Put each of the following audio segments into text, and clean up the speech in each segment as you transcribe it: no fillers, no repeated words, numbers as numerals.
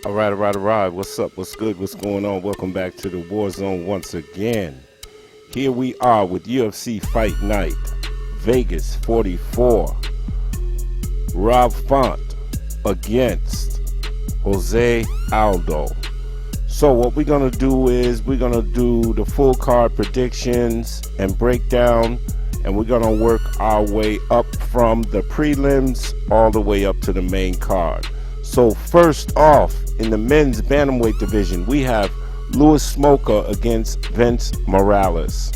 All right. What's up? What's good? What's going on? Welcome back to the War Zone once again. Here we are with UFC Fight Night, Vegas 44. Rob Font against Jose Aldo. So what we're going to do is we're going to do the full card predictions and breakdown, and we're going to work our way up from the prelims all the way up to the main card. So first off, in the men's bantamweight division, we have Louis Smolka against Vince Morales.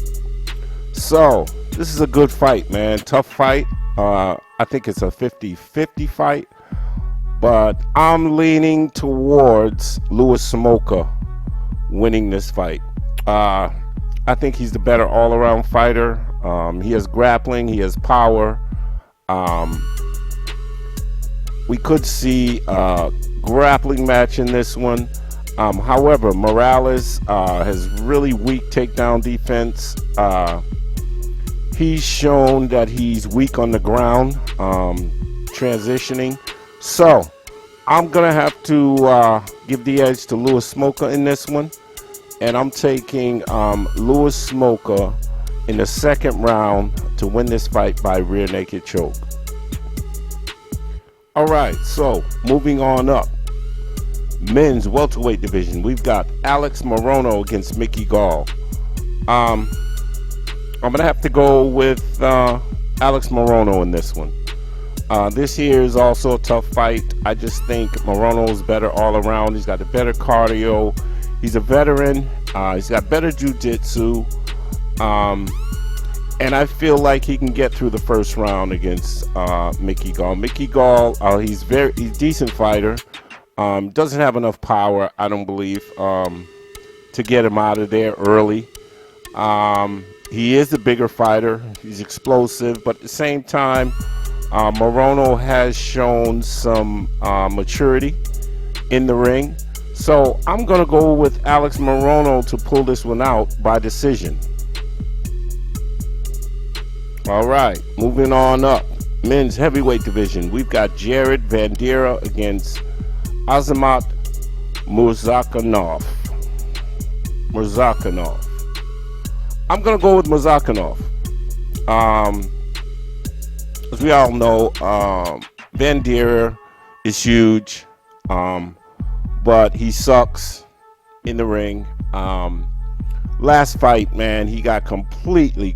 So this is a good fight, man. Tough fight. I think it's a 50-50 fight, but I'm leaning towards Louis Smolka winning this fight. I think he's the better all-around fighter. He has grappling, he has power. We could see a grappling match in this one. However, Morales has really weak takedown defense. He's shown that he's weak on the ground, transitioning. So I'm going to have to give the edge to Louis Smolka in this one. And I'm taking Louis Smolka in the second round to win this fight by rear naked choke. All right, so moving on up. Men's welterweight division, we've got Alex Morono against Mickey Gall. I'm going to have to go with Alex Morono in this one. This here is also a tough fight. I just think Morono is better all around. He's got a better cardio. He's a veteran. He's got better jiu-jitsu. And I feel like he can get through the first round against Mickey Gall. Mickey Gall, he's a decent fighter. Doesn't have enough power, I don't believe, to get him out of there early. He is the bigger fighter. He's explosive, but at the same time, Morono has shown some maturity in the ring. So I'm going to go with Alex Morono to pull this one out by decision. All right, moving on up. Men's heavyweight division, we've got Jared Vanderaa against Azamat Murzakanov. I'm going to go with Murzakanov. As we all know, Vanderaa is huge, but he sucks in the ring. Last fight, man, he got completely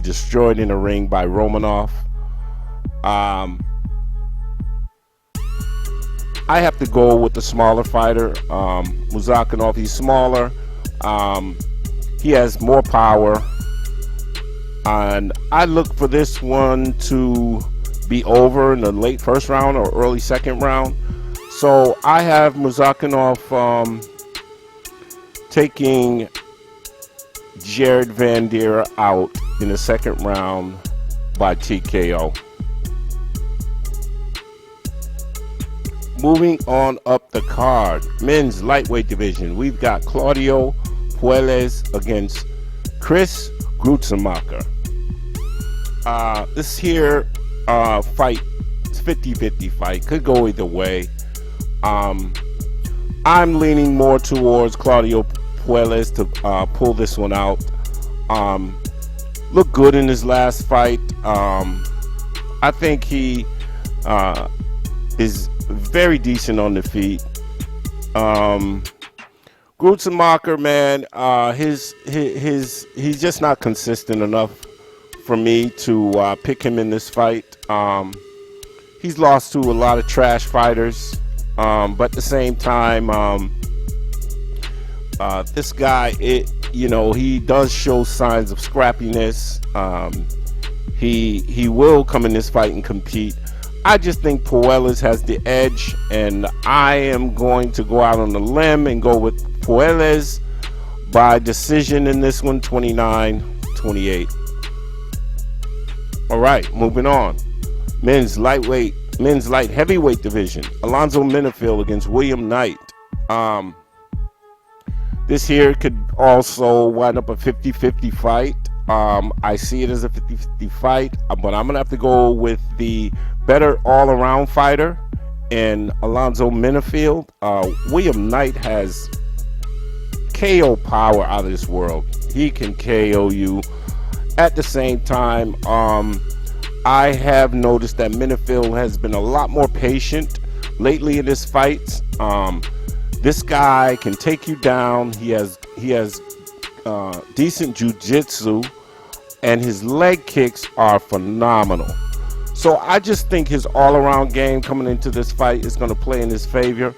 destroyed in the ring by Romanov. I have to go with the smaller fighter, Murzakanov. He's smaller. He has more power. And I look for this one to be over in the late first round or early second round. So I have Murzakanov taking Jared Vanderaa out in the second round by TKO. Moving on up the card, men's lightweight division, we've got Claudio Puelles against Chris Gruetzemacher. This here fight, it's 50-50 fight, could go either way. I'm leaning more towards Claudio Puelles to pull this one out. Looked good in his last fight. I think he is very decent on the feet. Gruetzemacher, man, he's just not consistent enough for me to pick him in this fight. He's lost to a lot of trash fighters, but at the same time, this guy, he does show signs of scrappiness. He will come in this fight and compete. I just think Puelles has the edge, and I am going to go out on a limb and go with Puelles by decision in this one, 29-28. All right, moving on. Men's light heavyweight division, Alonzo Menifield against William Knight. This here could also wind up a 50-50 fight. I see it as a 50-50 fight, but I'm going to have to go with the better all-around fighter and Alonzo Menifield. William Knight has KO power out of this world. He can KO you. At the same time, I have noticed that Menifield has been a lot more patient lately in his fights. This guy can take you down. He has decent jiu-jitsu, and his leg kicks are phenomenal. So I just think his all-around game coming into this fight is going to play in his favor.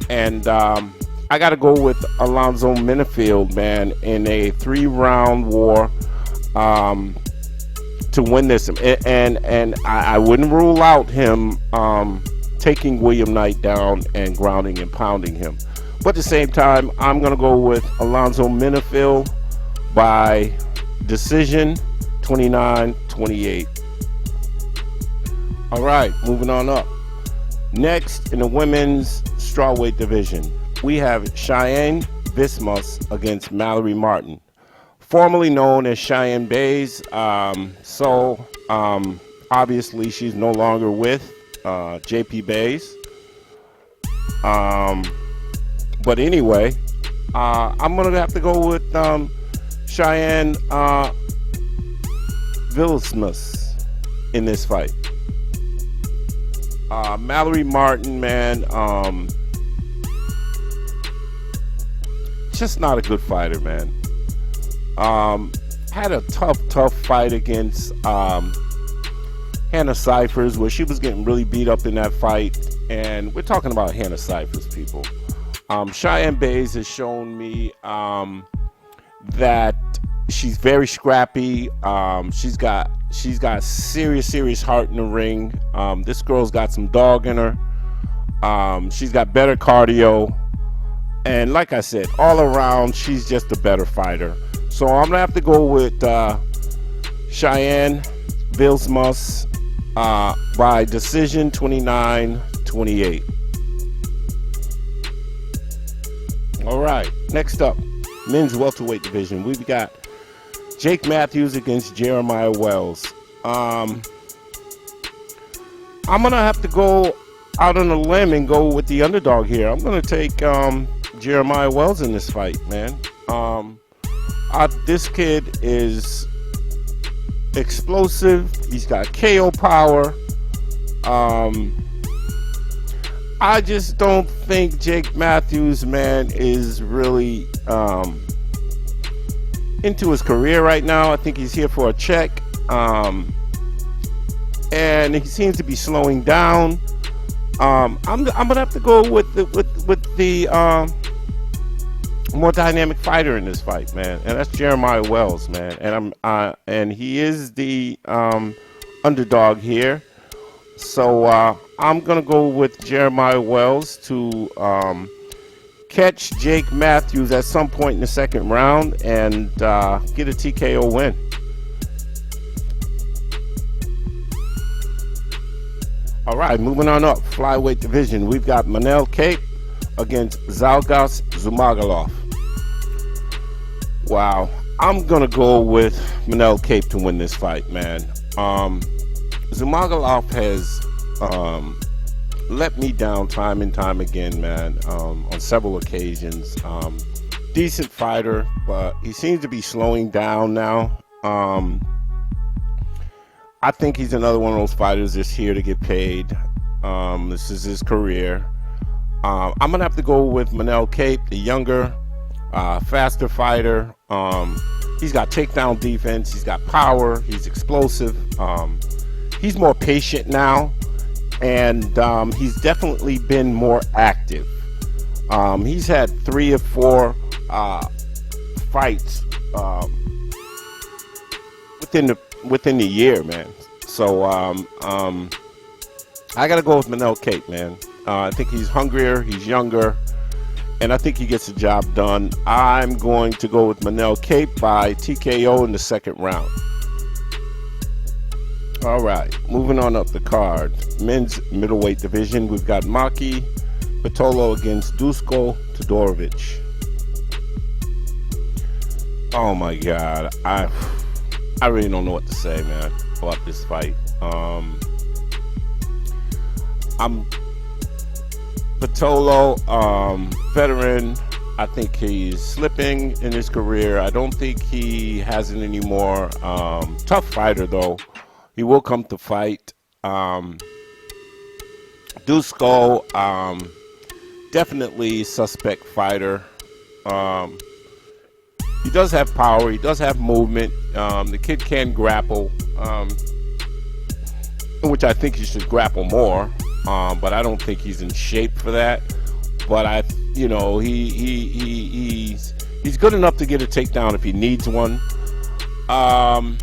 And I got to go with Alonzo Menifield, man, in a 3-round war to win this. And I wouldn't rule out him taking William Knight down and grounding and pounding him. But at the same time, I'm going to go with Alonzo Menifield by decision, 29-28. All right, moving on up. Next, in the women's strawweight division, we have Cheyanne Vlismas against Mallory Martin, formerly known as Cheyanne Bays. Obviously, she's no longer with JP Bays. But anyway, I'm going to have to go with Cheyanne Vlismas in this fight. Mallory Martin, man, just not a good fighter, man. Had a tough fight against Hannah Cyphers, where she was getting really beat up in that fight. And we're talking about Hannah Cyphers, people. Cheyanne Bays has shown me that she's very scrappy. She's got serious heart in the ring. This girl's got some dog in her. She's got better cardio. And like I said, all around, she's just a better fighter. So I'm going to have to go with Cheyanne Vlismas by decision, 29-28. All right, next up, men's welterweight division. We've got Jake Matthews against Jeremiah Wells. I'm going to have to go out on a limb and go with the underdog here. I'm going to take Jeremiah Wells in this fight, man. This kid is explosive. He's got KO power. I just don't think Jake Matthews, man, is really into his career right now. I think he's here for a check. And he seems to be slowing down. I'm gonna have to go with the more dynamic fighter in this fight, man, and that's Jeremiah Wells, man. And he is the underdog here, so I'm gonna go with Jeremiah Wells to catch Jake Matthews at some point in the second round and get a TKO win. All right, moving on up, flyweight division. We've got Manel Kape against Zhalgas Zhumagulov. Wow, I'm gonna go with Manel Kape to win this fight, man. Zhumagulov has let me down time and time again, man, on several occasions. Decent fighter, but he seems to be slowing down now. I think he's another one of those fighters that's here to get paid. This is his career. I'm gonna have to go with Manel Kape, the younger, faster fighter. He's got takedown defense. He's got power. He's explosive. He's more patient now, and he's definitely been more active. He's had 3 or 4 fights within the year, man. So I gotta go with Manel Kape, man. I think he's hungrier, he's younger, and I think he gets the job done. I'm going to go with Manel Kape by TKO in the second round. All right, moving on up the card. Men's middleweight division, we've got Maki, Pitolo against Dusko, Todorovic. Oh my God, I really don't know what to say, man, about this fight. Pitolo, veteran. I think he's slipping in his career. I don't think he has it anymore. Tough fighter, though. He will come to fight. Dusko, definitely suspect fighter. He does have power. He does have movement. The kid can grapple, which I think he should grapple more. But I don't think he's in shape for that. But he's good enough to get a takedown if he needs one. I'm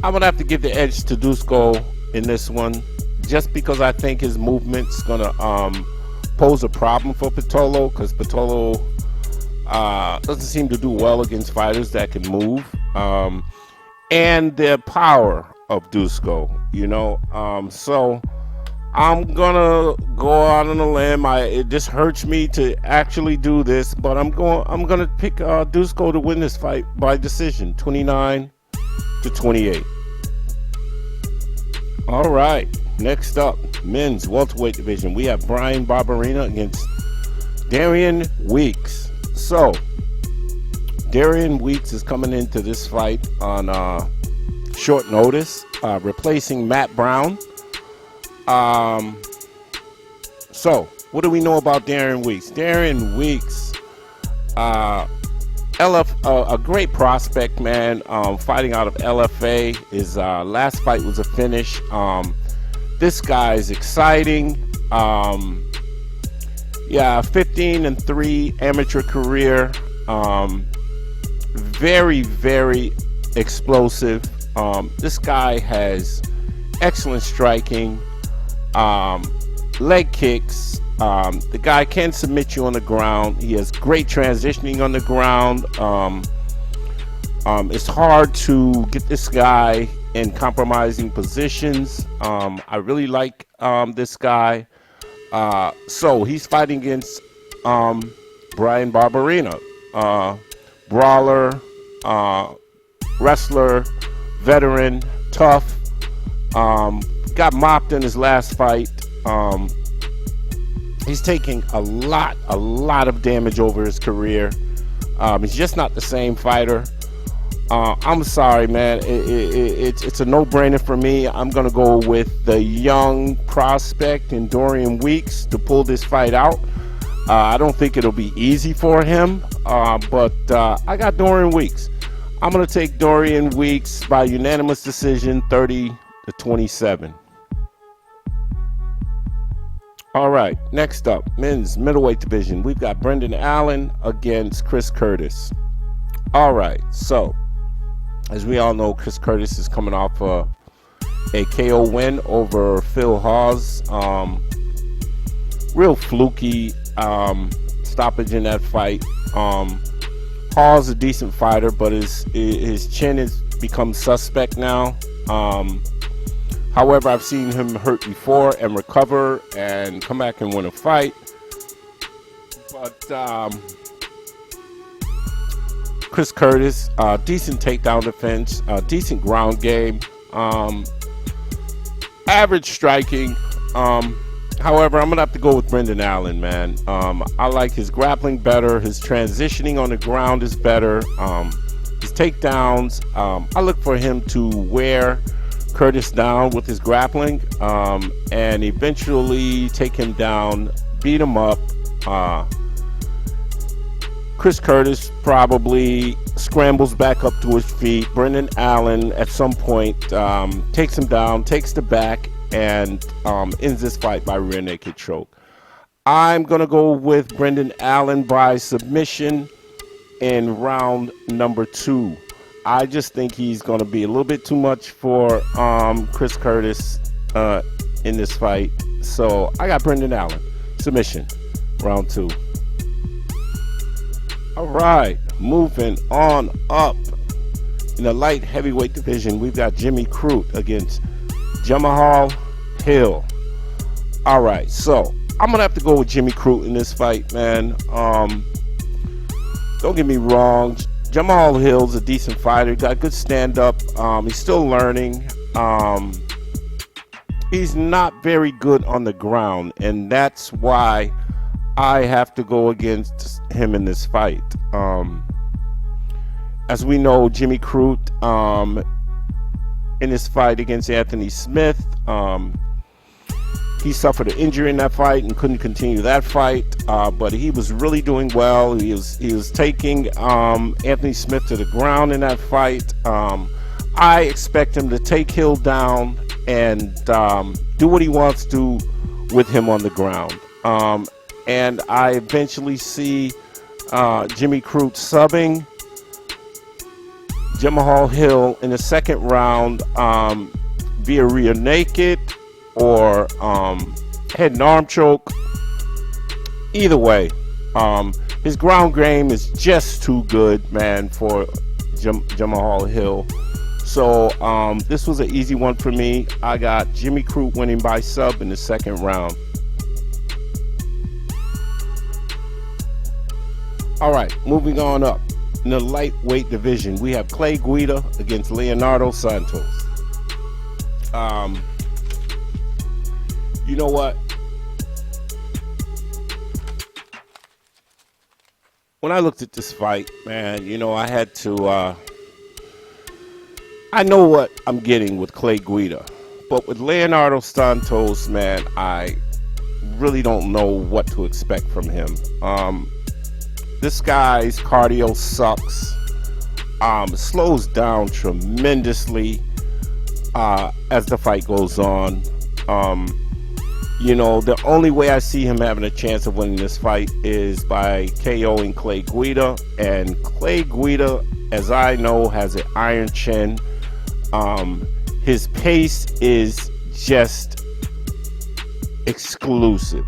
gonna have to give the edge to Dusko in this one, just because I think his movement's gonna pose a problem for Pitolo, because Pitolo doesn't seem to do well against fighters that can move, and the power of Dusko, so I'm gonna go out on a limb. It just hurts me to actually do this, but I'm gonna pick Dusko to win this fight by decision, 29-28. All right, next up, men's welterweight division. We have Bryan Barberena against Darian Weeks. So, Darian Weeks is coming into this fight on short notice, replacing Matt Brown. So, what do we know about Darian Weeks? Darian Weeks, a great prospect, man. Fighting out of LFA. His last fight was a finish. This guy is exciting. 15-3 amateur career. Very, very explosive. This guy has excellent striking, leg kicks. The guy can submit you on the ground. He has great transitioning on the ground. It's hard to get this guy in compromising positions. I really like this guy. So he's fighting against Bryan Barberena, brawler, wrestler, veteran, tough. Got mopped in his last fight. He's taking a lot of damage over his career. He's just not the same fighter. I'm sorry, man. It's a no-brainer for me. I'm going to go with the young prospect in Darian Weeks to pull this fight out. I don't think it'll be easy for him, but I got Darian Weeks. I'm going to take Darian Weeks by unanimous decision, 30-27. All right, next up, men's middleweight division. We've got Brendan Allen against Chris Curtis. All right, so as we all know, Chris Curtis is coming off a KO win over Phil Hawes. Real fluky stoppage in that fight. Hawes is a decent fighter, but his chin has become suspect now. However, I've seen him hurt before and recover and come back and win a fight. But Chris Curtis, decent takedown defense, decent ground game, average striking. However, I'm going to have to go with Brendan Allen, man. I like his grappling better. His transitioning on the ground is better. His takedowns, I look for him to wear Curtis down with his grappling and eventually take him down, beat him up. Chris Curtis probably scrambles back up to his feet. Brendan Allen at some point takes him down, takes the back, and ends this fight by rear naked choke. I'm going to go with Brendan Allen by submission in round number 2. I just think he's going to be a little bit too much for Chris Curtis in this fight. So I got Brendan Allen, submission, round 2. All right, moving on up in the light heavyweight division, we've got Jimmy Crute against Jamahal Hill. All right, so I'm going to have to go with Jimmy Crute in this fight, man. Don't get me wrong. Jamahal Hill's a decent fighter. Got good stand-up. He's still learning. he's not very good on the ground, and that's why I have to go against him in this fight. As we know, Jimmy Crute, in his fight against Anthony Smith, he suffered an injury in that fight and couldn't continue that fight, but he was really doing well. He was taking Anthony Smith to the ground in that fight. I expect him to take Hill down and do what he wants to with him on the ground. And I eventually see Jimmy Crute subbing Jamahal Hill in the second round via rear naked or head and arm choke. Either way, his ground game is just too good, man, for Jamahal Hill. So this was an easy one for me. I got Jimmy Crute winning by sub in the second round. All right, moving on up. In the lightweight division, we have Clay Guida against Leonardo Santos. You know what? When I looked at this fight, man, you know, I had to, I know what I'm getting with Clay Guida. But with Leonardo Santos, man, I really don't know what to expect from him. This guy's cardio sucks. Slows down tremendously as the fight goes on. You know, the only way I see him having a chance of winning this fight is by KOing Clay Guida. And Clay Guida, as I know, has an iron chin. His pace is just exclusive.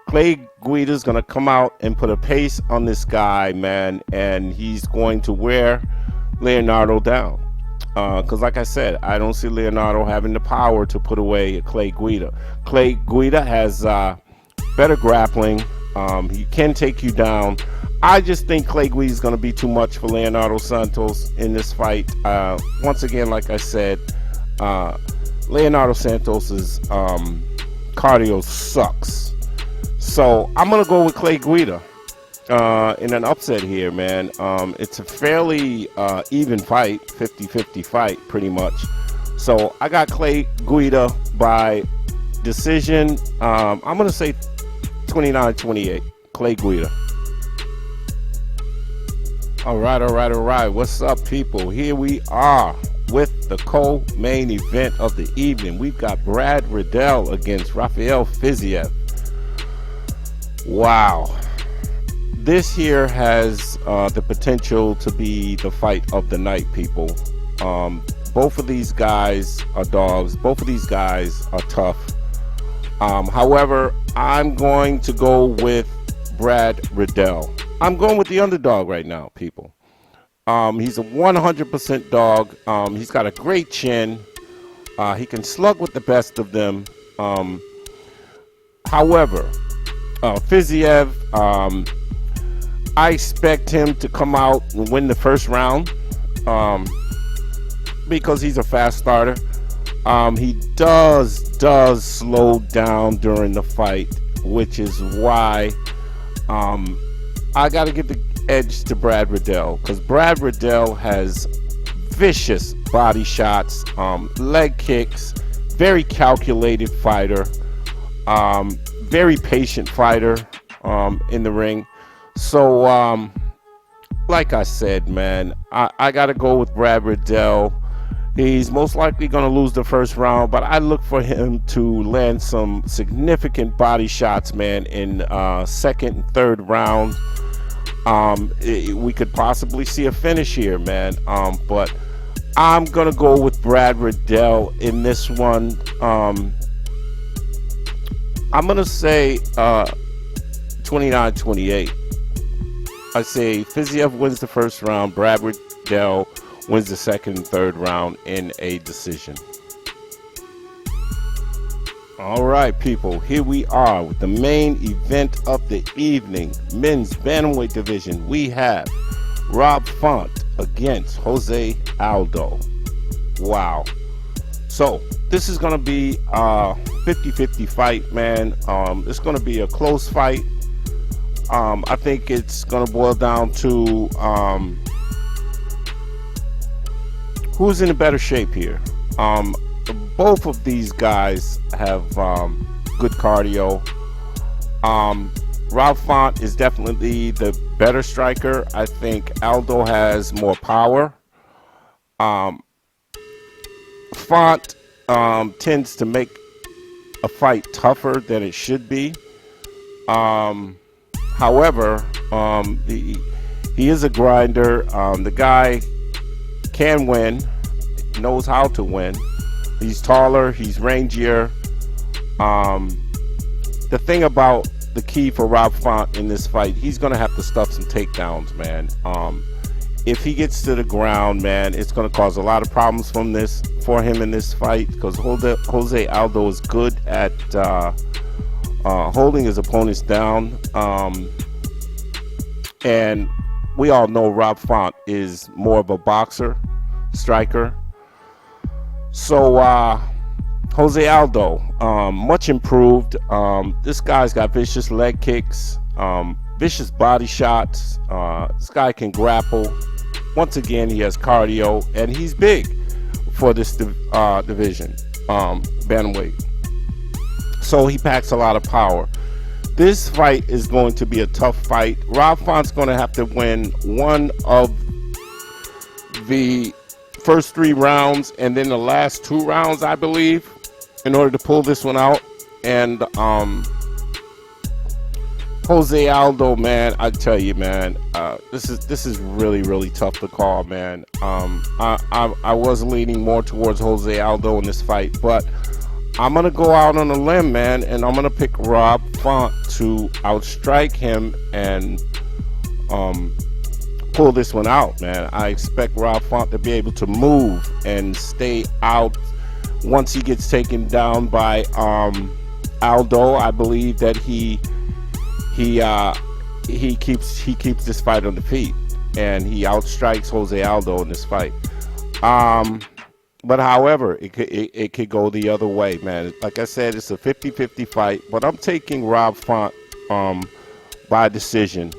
Clay Guida is going to come out and put a pace on this guy, man, and he's going to wear Leonardo down. Because like I said, I don't see Leonardo having the power to put away Clay Guida. Clay Guida has better grappling. He can take you down. I just think Clay Guida is going to be too much for Leonardo Santos in this fight. Once again, like I said, Leonardo Santos's cardio sucks. So I'm going to go with Clay Guida in an upset here, man. It's a fairly even fight, 50-50 fight, pretty much. So I got Clay Guida by decision. I'm going to say 29-28, Clay Guida. All right. What's up, people? Here we are with the co-main event of the evening. We've got Brad Riddell against Rafael Fiziev. Wow. This here has the potential to be the fight of the night, people. Both of these guys are dogs. Both of these guys are tough. However, I'm going to go with Brad Riddell. I'm going with the underdog right now, people. He's a 100% dog. He's got a great chin. He can slug with the best of them. However, Fiziev, I expect him to come out and win the first round because he's a fast starter. He does slow down during the fight, which is why I got to give the edge to Brad Riddell, because Brad Riddell has vicious body shots, leg kicks, very calculated fighter, very patient fighter in the ring. So like I said, man, I got to go with Brad Riddell. He's most likely going to lose the first round, but I look for him to land some significant body shots, man, in second and third round. We could possibly see a finish here, man. But I'm going to go with Brad Riddell in this one. I'm going to say 29-28. I say Fiziev wins the first round. Brad Riddell wins the second and third round in a decision. All right, people, here we are with the main event of the evening. Men's bantamweight division. We have Rob Font against Jose Aldo. Wow. So this is going to be a 50-50 fight, man. It's going to be a close fight. I think it's going to boil down to who's in a better shape here. Both of these guys have good cardio. Rob Font is definitely the better striker. I think Aldo has more power. Font tends to make a fight tougher than it should be. However, he is a grinder. The guy can win, knows how to win. He's taller, he's rangier. The thing about the key for Rob Font in this fight, he's going to have to stuff some takedowns, man. If he gets to the ground, man, it's going to cause a lot of problems for him in this fight, because Jose Aldo is good at holding his opponents down. And we all know Rob Font is more of a boxer, striker. So Jose Aldo, much improved. This guy's got vicious leg kicks, vicious body shots. This guy can grapple. Once again, he has cardio, and he's big for this division, bantamweight. So he packs a lot of power. This fight is going to be a tough fight. Rob Font's going to have to win one of the first 3 rounds and then the last 2 rounds, I believe, in order to pull this one out. And Jose Aldo, man, I tell you, man, this is really, really tough to call, man. I was leaning more towards Jose Aldo in this fight, but I'm gonna go out on a limb, man, and I'm gonna pick Rob Font to outstrike him and pull this one out, man. I expect Rob Font to be able to move and stay out once he gets taken down by Aldo. I believe that he keeps this fight on the feet, and he outstrikes Jose Aldo in this fight. But however, it could go the other way, man. Like I said, it's a 50-50 fight, but I'm taking Rob Font by decision.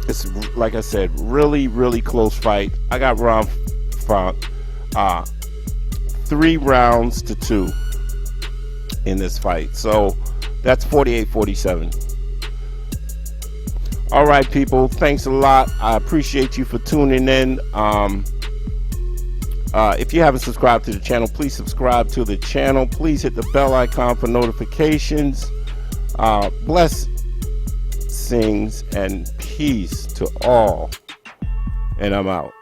It's, like I said, really, really close fight. I got Rob Font 3 rounds to 2 in this fight. So that's 48-47. All right, people, thanks a lot. I appreciate you for tuning in. If you haven't subscribed to the channel, please subscribe to the channel. Please hit the bell icon for notifications. Blessings and peace to all. And I'm out.